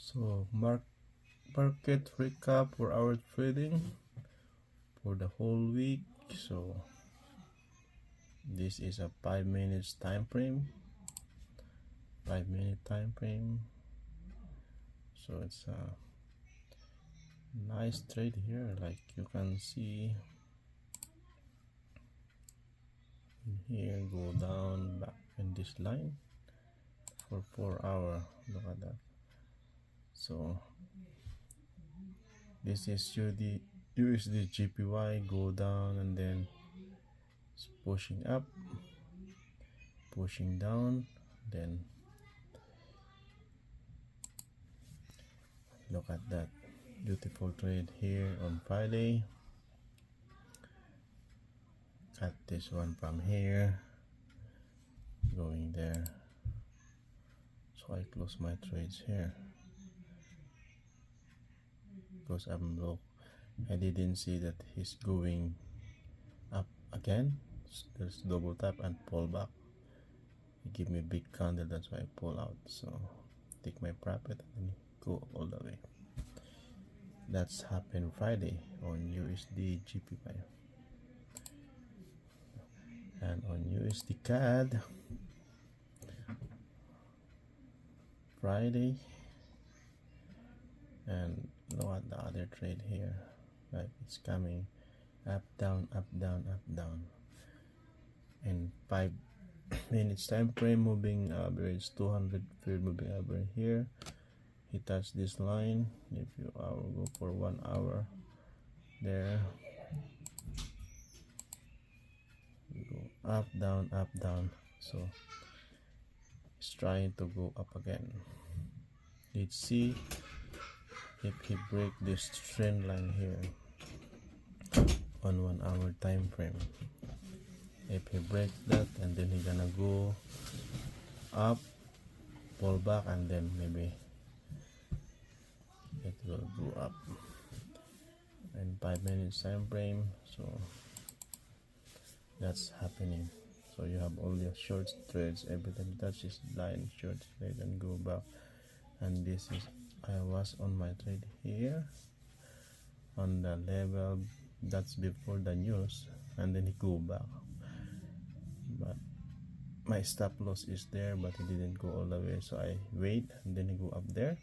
So market recap for our trading for the whole week. So this is a 5 minutes time frame. 5 minute time frame. So it's a nice trade here, like you can see here, go down back in this line for 4 hours. Look at that. So this is USD GPY, go down and then it's pushing up, pushing down, then look at that beautiful trade here on Friday. Cut this one from here, going there. So I close my trades here because I'm low. I didn't see that he's going up again. There's double tap and pull back. He give me a big candle, that's why I pull out. So take my profit and go all the way. That's happened Friday on USD GPY. And on USD CAD Friday, and look at the other trade here, like it's coming up down up down up down in 5 minutes time frame. Moving average 200 period moving average here. He touched this line. If you go for 1 hour there, you go up down up down. So it's trying to go up again. Let's see if he break this trend line here on 1 hour time frame. If he breaks that, and then he gonna go up, pull back, and then maybe it will go up in 5 minutes time frame. So that's happening. So you have all your short trades. Every time you touch this line, short trade and go back. And this is, I was on my trade here on the level that's before the news, and then he go back, but my stop loss is there, but he didn't go all the way. So I wait, and then he go up there,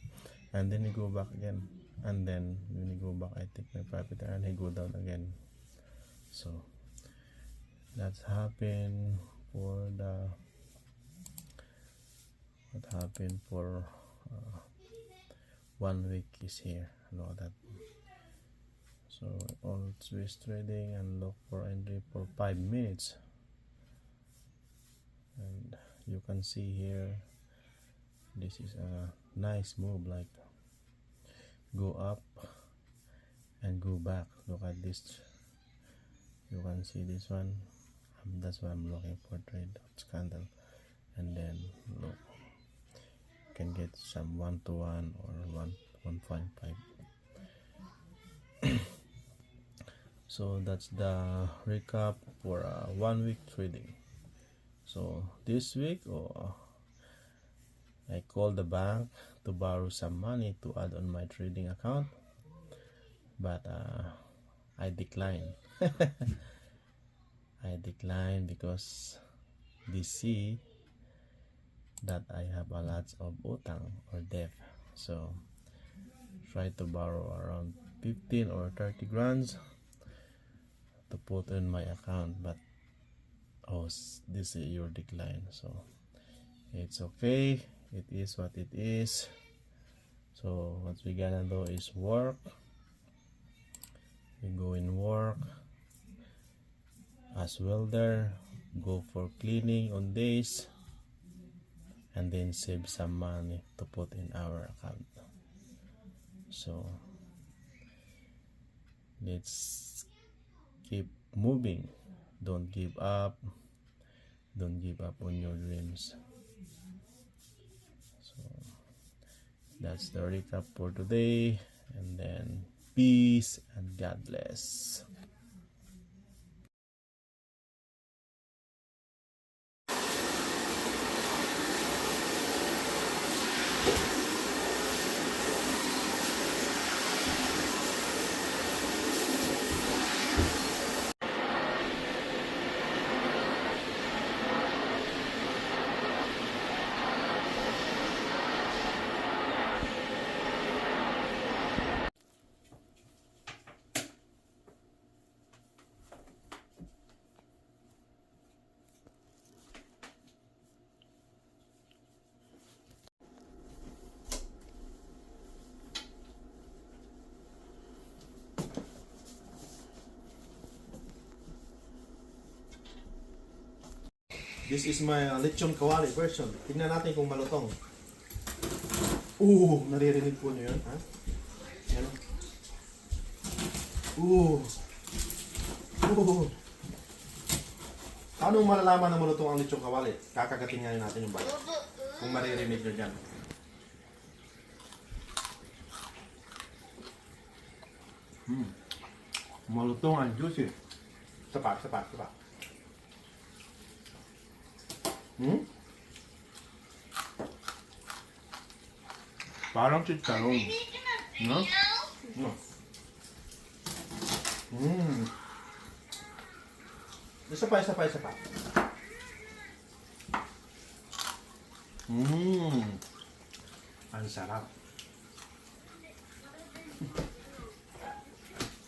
and then he go back again, and then when he go back, I take my profit and he go down again. So that's happened for the what happened for 1 week is here. Know that. So on Swiss trading and look for entry for 5 minutes, and you can see here this is a nice move, like go up and go back. Look at this, you can see this one. That's why I'm looking for trade candle, and then look, you can get some 1-to-1 or 1.5. So that's the recap for 1 week trading. So this week, I called the bank to borrow some money to add on my trading account, but I declined. I declined because they see that I have a lot of utang or debt. So try to borrow around 15 or 30 grand to put in my account, but this is your decline. So it's okay, it is what it is. So what we gonna do is work. We go in work as welder, go for cleaning on days, and then save some money to put in our account. So let's keep moving. Don't give up. Don't give up on your dreams. So that's the recap for today, and then peace and God bless. This is my lechon kawali version. Tingnan natin kung malutong. Naririnig po niyo yun, ha? Yan. Paano malalaman na malutong ang lechon kawali? Kakagatin nga natin yung balat. Kung maririnig nyo dyan. Malutong ang juicy. Sapat. Parang chicharon. No? No. Isa pa. Ang sarap.